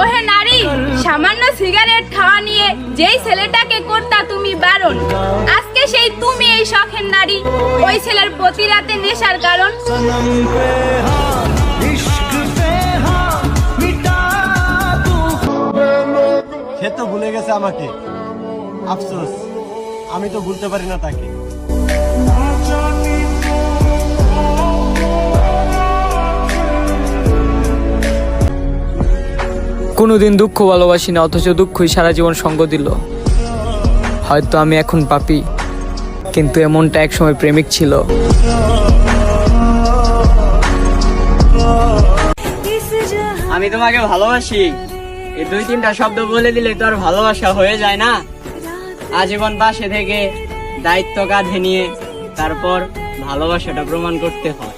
ওহে নারী, সামান্য সিগারেট খাওয়া নিয়ে যেই ছেলেটাকে করতা তুমি বারণ, আজকে সেই তুমি এই শখের নারী, ওই ছেলের প্রতি রাতে নেশার কারণ। সে তো ভুলে গেছে আমাকে, আফসোস আমি তো ভুলতে পারি না তাকে। কোনোদিন দুঃখ ভালোবাসি না, অথচ দুঃখই সারা জীবন সঙ্গ দিল। হয়তো আমি এখন পাপী, কিন্তু এমনটা একসময় প্রেমিক ছিল। আমি তোমাকে ভালোবাসি, এই 2-3টা শব্দ বলে দিলে তো আর ভালোবাসা হয়ে যায় না। আজীবন পাশে থেকে দায়িত্ব কাঁধে নিয়ে তারপর ভালোবাসাটা প্রমাণ করতে হয়।